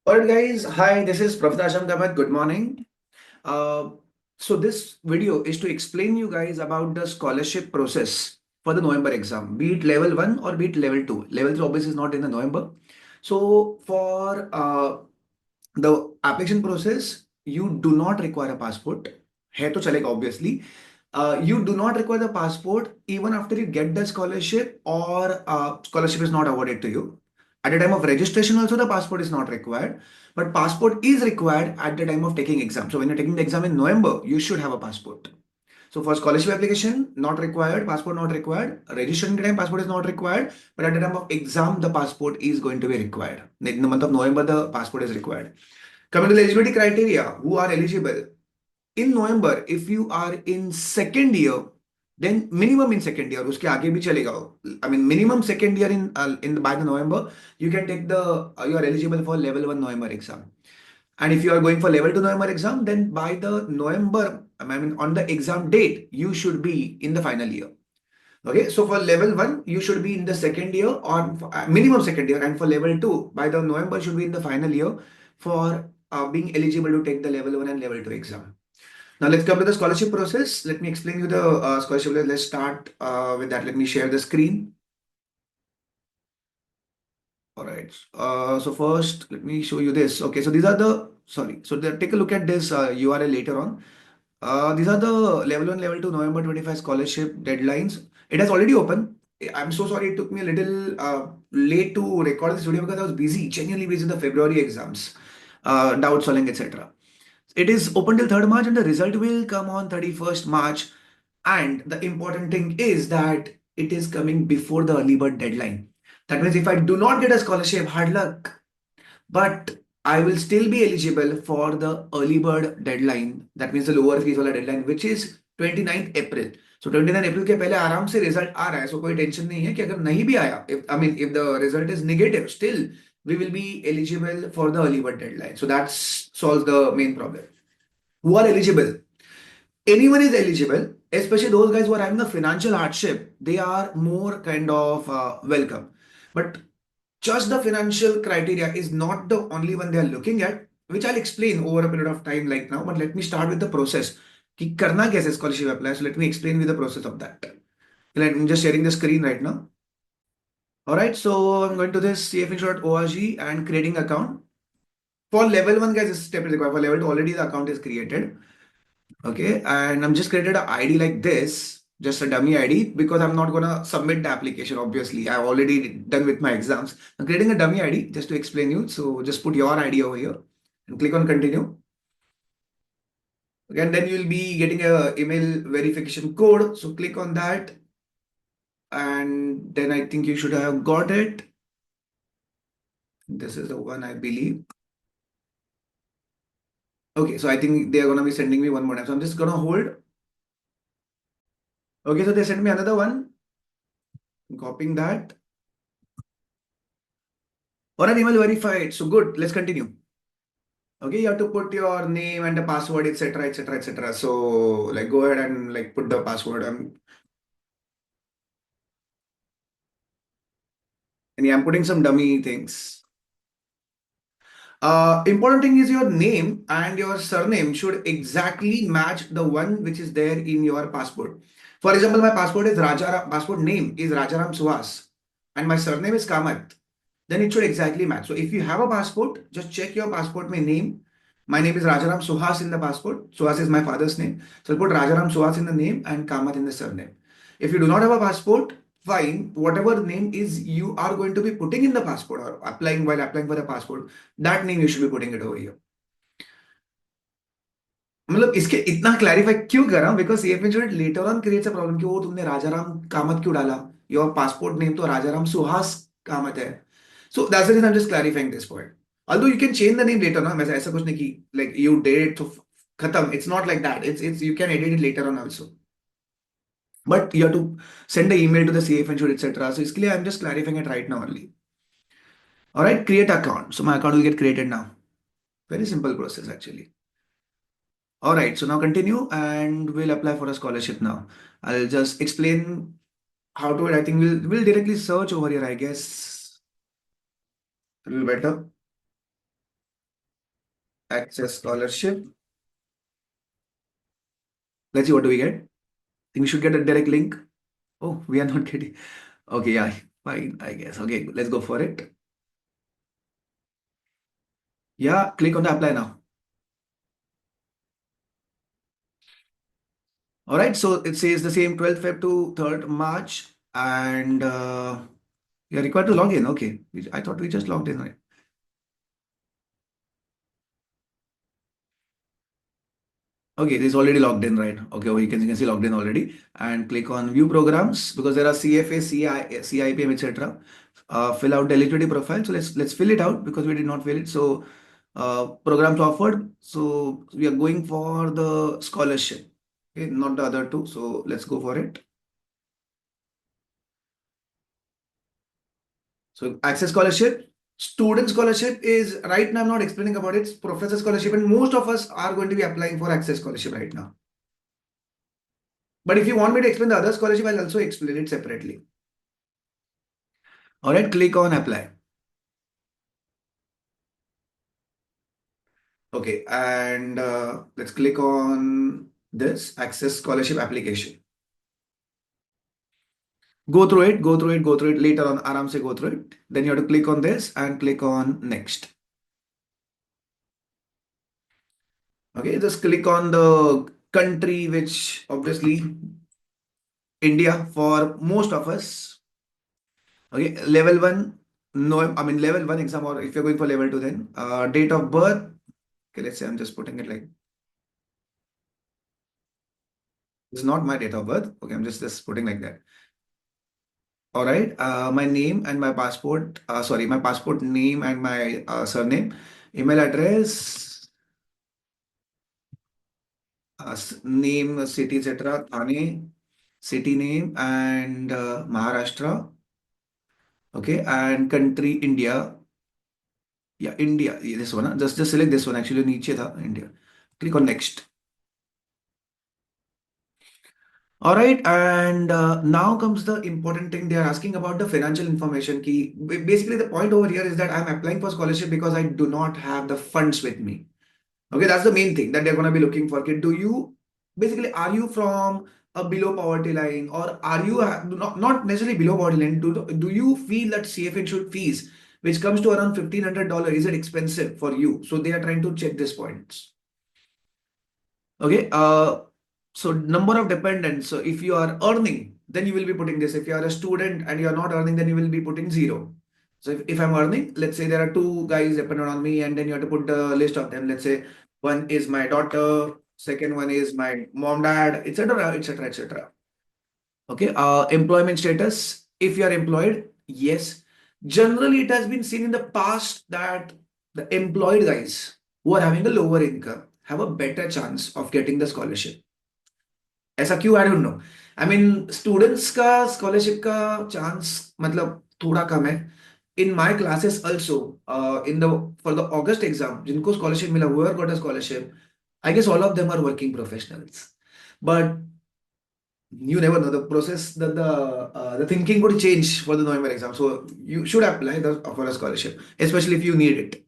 Alright, guys. Hi, this is Professor Asham Kamat. Good morning. Uh, so this video is to explain you guys about the scholarship process for the November exam, be it level 1 or be it level 2. Level 3 obviously is not in the November. So for the application process, you do not require a passport. है तो चलेगा obviously. You do not require the passport even after you get the scholarship or scholarship is not awarded to you. At the time of registration also the passport is not required, but passport is required at the time of taking exam. So when you're taking the exam in November, you should have a passport. So for scholarship application, not required, passport not required. Registration time, passport is not required, but at the time of exam, the passport is going to be required. In the month of November, the passport is required. Coming to the eligibility criteria, who are eligible? In November, if you are in second year, then minimum in second year, उसके आगे भी चलेगा. I mean, minimum second year in by the November, you can take you are eligible for level 1 November exam. And if you are going for level 2 November exam, then by the November, I mean, on the exam date, you should be in the final year. Okay, so for level 1, you should be in the second year or minimum second year, and for level 2, by the November, should be in the final year for being eligible to take the level 1 and level 2 exam. Now let's come to the scholarship process. Let me explain you the scholarship. Let's start with that. Let me share the screen. All right. So first, let me show you this. Okay, so these are take a look at this URL later on. These are the level 1, level 2 November 25 scholarship deadlines. It has already opened. I'm so sorry it took me a little late to record this video because I was busy, genuinely busy with the February exams, doubt solving, etc. It is open till 3rd March and the result will come on 31st March. And the important thing is that it is coming before the early bird deadline. That means if I do not get a scholarship, hard luck. But I will still be eligible for the early bird deadline. That means the lower fees वाला deadline, which is 29th April. So 29 April के पहले आराम से result आ रहा है. So कोई tension नहीं है कि अगर नहीं भी आया, if the result is negative, still we will be eligible for the early bird deadline. So that solves the main problem. Who are eligible? Anyone is eligible, especially those guys who are having a financial hardship. They are more kind of welcome. But just the financial criteria is not the only one they are looking at, which I'll explain over a period of time like now. But let me start with the process. कि करना कैसे scholarship apply? So let me explain with the process of that. I'm just sharing the screen right now. All right, so I'm going to this cfinsurance.org and creating account. For level 1, guys, this step is required. For level 2, already the account is created. Okay, and I'm just created an ID like this, just a dummy ID, because I'm not gonna submit the application. Obviously, I've already done with my exams. I'm creating a dummy ID just to explain you. So just put your ID over here and click on continue. Again, then you'll be getting a email verification code. So click on that, and then I think you should have got it. This is the one I believe. Okay, so I think they are gonna be sending me one more time. So I'm just gonna hold. Okay, so they sent me another one. I'm copying that. Or an email verified. So good. Let's continue. Okay, you have to put your name and the password, etc., etc., etc. So, like, go ahead and like put the password. And yeah, I'm putting some dummy things. Important thing is your name and your surname should exactly match the one which is there in your passport. For example, my passport name is Rajaram Suhas and my surname is Kamath. Then it should exactly match. So if you have a passport, just check your passport my name. My name is Rajaram Suhas in the passport. Suhas is my father's name. So put Rajaram Suhas in the name and Kamath in the surname. If you do not have a passport, fine. Whatever name is you are going to be putting in the passport or applying while applying for the passport, that name you should be putting it over here. मतलब इसके इतना clarify क्यों कर रहा हूं because CF insurance later on creates a problem कि वो तुमने राजाराम कामत क्यों डाला योर पासपोर्ट नेम तो राजाराम सुहास कामत है so that's the reason I am just clarifying this point although you can change the name later ना मैं ऐसा कुछ नहीं कि लाइक यू डिड इट तो खत्म it's not like that it's you can edit it later on also but you have to send the email to the CF insurance etcetera so इसके लिए I am just clarifying it right now only alright create account so my account will get created now very simple process actually. All right, so now continue and we'll apply for a scholarship now. I'll just explain how to it. I think we'll directly search over here, I guess. A little better. Access scholarship. Let's see what do we get. Think we should get a direct link. Oh, we are not getting. Okay, yeah, fine, I guess. Okay, let's go for it. Yeah, click on the apply now. All right, so it says the same 12th Feb to 3rd March, and you're required to log in. Okay, I thought we just logged in, right? Okay, it is already logged in, right? Okay, well, you can see logged in already, and click on view programs because there are CFA, CIPM, etc. Fill out the eligibility profile. So let's fill it out because we did not fill it. So programs offered. So we are going for the scholarship, okay, not the other two. So let's go for it. So access scholarship, student scholarship is right now. I'm not explaining about it. It's professor scholarship, and most of us are going to be applying for access scholarship right now. But if you want me to explain the other scholarship, I'll also explain it separately. All right, click on apply. Okay, and let's click on this access scholarship application. Go through it later on. Aram se go through it. Then you have to click on this and click on next. Okay, just click on the country, which obviously India for most of us. Okay, level one, no, I mean level one exam, or if you're going for level two, then date of birth. Okay, let's say I'm just putting it like it's not my date of birth. Okay, I'm just putting like that. All right, my name and my passport. Sorry, my passport name and my surname, email address, name, city, etc. Thane, city name, and Maharashtra. Okay, and country India. Yeah, India. Yeah, this one. Just select this one. Actually, नीचे था India. Click on next. All right, and now comes the important thing. They are asking about the financial information key. Basically, the point over here is that I'm applying for scholarship because I do not have the funds with me. Okay, that's the main thing that they're going to be looking for. Okay, do you basically are you from a below poverty line, or are you not necessarily below poverty line? Do you feel that CFA insured fees, which comes to around $1,500, is it expensive for you? So they are trying to check these points. Okay, so number of dependents. So if you are earning, then you will be putting this. If you are a student and you are not earning, then you will be putting zero. So if I'm earning, let's say there are two guys dependent on me, and then you have to put the list of them. Let's say one is my daughter, second one is my mom, dad, etc., etc., etc. Okay, employment status. If you are employed, yes. Generally, it has been seen in the past that the employed guys who are having a lower income have a better chance of getting the scholarship. ऐसा क्यों? I don't know. I mean students का scholarship का chance मतलब थोड़ा कम है. In my classes also, in the for the August exam जिनको scholarship मिला, whoever got a scholarship, I guess all of them are working professionals. But you never know the process, that the thinking could change for the November exam. So you should apply for a scholarship, especially if you need it.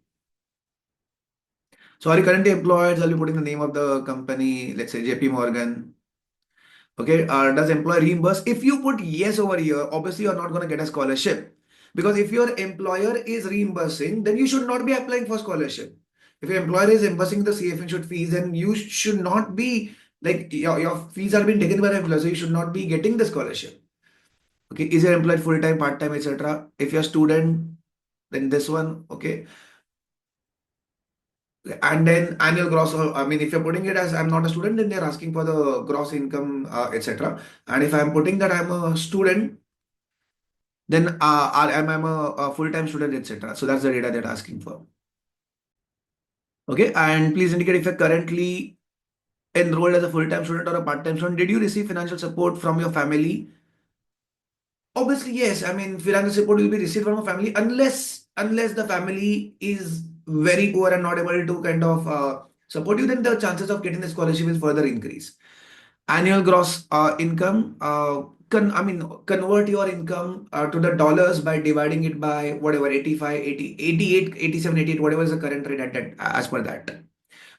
So are you currently employed? I'll be putting the name of the company, let's say JP Morgan. Okay, does employer reimburse? If you put yes over here, obviously you're not going to get a scholarship. Because if your employer is reimbursing, then you should not be applying for scholarship. If your employer is reimbursing the CF insured fees, then you should not be, like, your fees are being taken by the employer, so you should not be getting the scholarship. Okay, is your employed full-time, part-time, etc.? If you're a student, then this one, okay. And then annual gross, I mean, if you're putting it as I'm not a student, then they're asking for the gross income, etc. And if I'm putting that I'm a student, then I'm a full-time student, etc. So that's the data they're asking for. Okay, and please indicate if you're currently enrolled as a full-time student or a part-time student. Did you receive financial support from your family? Obviously, yes. I mean, financial support will be received from a family unless the family is very poor and not able to kind of support you, then the chances of getting the scholarship will further increase. Annual gross income. I mean, convert your income to the dollars by dividing it by whatever 85, 80, 88, 87, 88, whatever is the current rate at that, as per that.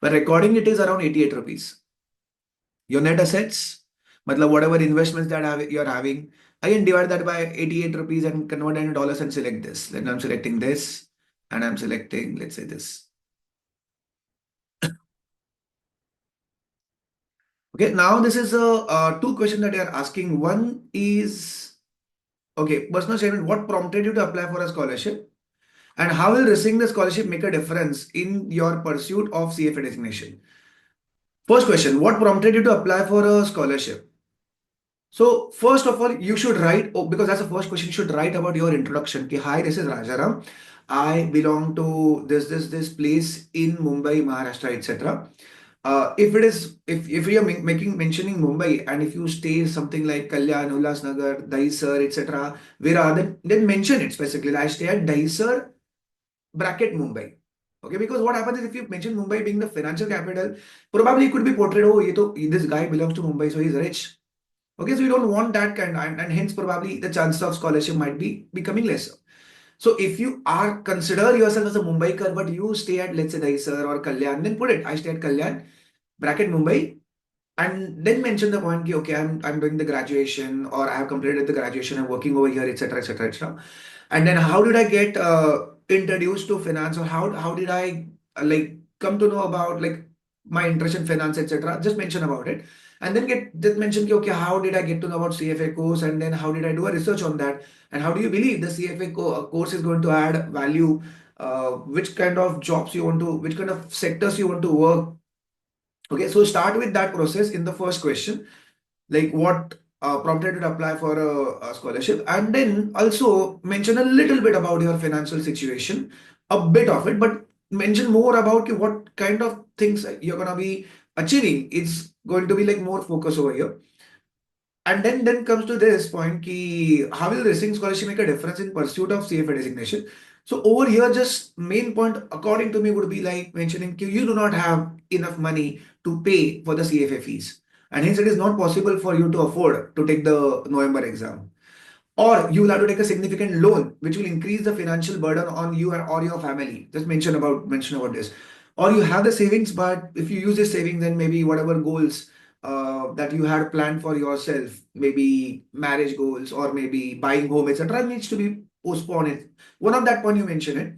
but recording it is around 88 rupees. Your net assets, matlab whatever investments that you're having, again divide that by 88 rupees and convert it into dollars and select this. Then I'm selecting this and I'm selecting, let's say this. Okay, now this is two questions that you are asking. One is, okay, personal statement, what prompted you to apply for a scholarship? And how will receiving the scholarship make a difference in your pursuit of CFA designation? First question, what prompted you to apply for a scholarship? So first of all, you should write, oh, because that's the first question, you should write about your introduction. Ki, hi, this is Rajaram. I belong to this place in Mumbai, Maharashtra, etc. If it is, if you are making mentioning Mumbai and if you stay something like Kalyan, Ulhasnagar, Dahisar, etc., Virar, then mention it specifically. I stay at Dahisar, bracket Mumbai. Okay, because what happens is if you mention Mumbai being the financial capital, probably it could be portrayed, oh, this guy belongs to Mumbai, so he's rich. Okay, so you don't want that kind, and hence probably the chances of scholarship might be becoming lesser. So if you are consider yourself as a Mumbaiker, but you stay at let's say Dahisar or Kalyan, then put it. I stay at Kalyan, bracket Mumbai, and then mention the point, ki, okay, I'm doing the graduation or I have completed the graduation, I'm working over here, etc., etc., etc. And then how did I get introduced to finance, or how did I like come to know about like my interest in finance, etc. Just mention about it, and then get just mention, ki, okay, how did I get to know about CFA course, and then how did I do a research on that, and how do you believe the CFA course is going to add value, which kind of jobs you want to, which kind of sectors you want to work. Okay, so start with that process in the first question, like what prompted you to apply for a scholarship, and then also mention a little bit about your financial situation, a bit of it, but mention more about what kind of things you're gonna be achieving. It's going to be like more focus over here. And then comes to this point, ki, how will receiving scholarship make a difference in pursuit of CFA designation? So over here, just main point according to me would be like mentioning ki you do not have enough money to pay for the CFA fees. And hence it is not possible for you to afford to take the November exam, or you will have to take a significant loan which will increase the financial burden on you or your family. Just mention about this. Or you have the savings, but if you use this savings, then maybe whatever goals that you had planned for yourself, maybe marriage goals or maybe buying home, etc., needs to be postponed. One of that point you mention it,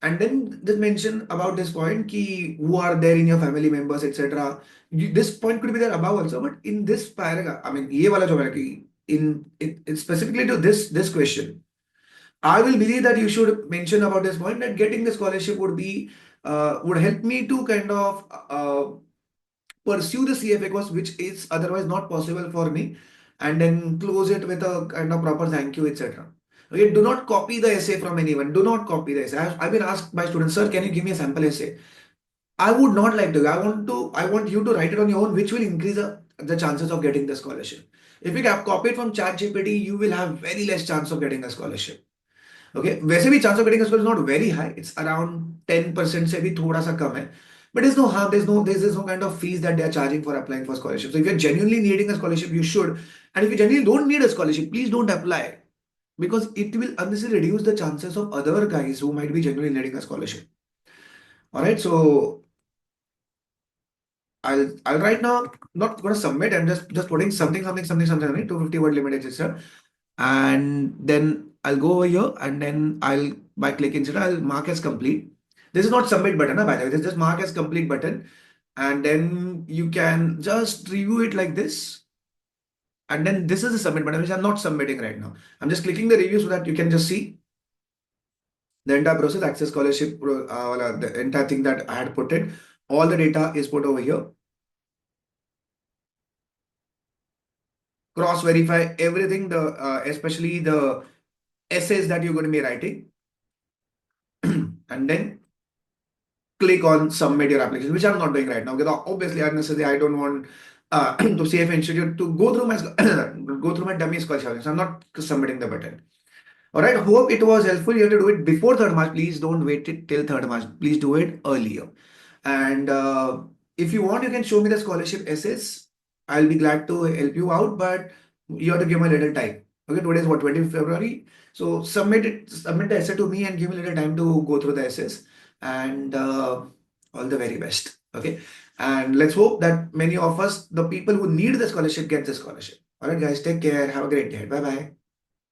and then just mention about this point ki who are there in your family members, etc. This point could be there above also, but in this paragraph, I mean, ये वाला जो है कि in it specifically to this question, I will believe that you should mention about this point that getting the scholarship would help me to kind of pursue the CFA course, which is otherwise not possible for me, and then close it with a kind of proper thank you, etc. Okay, do not copy the essay from anyone. Do not copy the essay. I've been asked by students, sir, can you give me a sample essay? I would not like to. I want you to write it on your own, which will increase the chances of getting the scholarship. If you have copied from ChatGPT, you will have very less chance of getting a scholarship. Okay, वैसे भी chance of getting a scholarship is not very high. It's around 10% से भी थोड़ा सा कम है. But there's no harm. There's no kind of fees that they are charging for applying for scholarship. So if you're genuinely needing a scholarship, you should. And if you genuinely don't need a scholarship, please don't apply, because it will unnecessarily reduce the chances of other guys who might be genuinely needing a scholarship. All right, so I'll right now not gonna submit. I'm just putting something 250 word limit, etc. And then I'll go over here and then I'll by clicking etc. I'll mark as complete. This is not submit button, by the way. This is just mark as complete button, and then you can just review it like this. And then this is the submit button, which I'm not submitting right now. I'm just clicking the review so that you can just see the entire process, access scholarship, the entire thing that I had put in. All the data is put over here. Cross verify everything, especially the essays that you're going to be writing, and then click on submit your application, which I'm not doing right now because obviously unnecessarily I don't want to CFA Institute to go through my go through my dummy scholarship. So I'm not submitting the button. All right. Hope it was helpful. You have to do it before 3rd March. Please don't wait till 3rd March. Please do it earlier. And if you want, you can show me the scholarship essays. I'll be glad to help you out, but you have to give me a little time. Okay, today is what, 20th February. So submit the essay to me and give me a little time to go through the essays. And all the very best. Okay, and let's hope that many of us, the people who need the scholarship, get the scholarship. All right, guys, take care. Have a great day. Bye bye.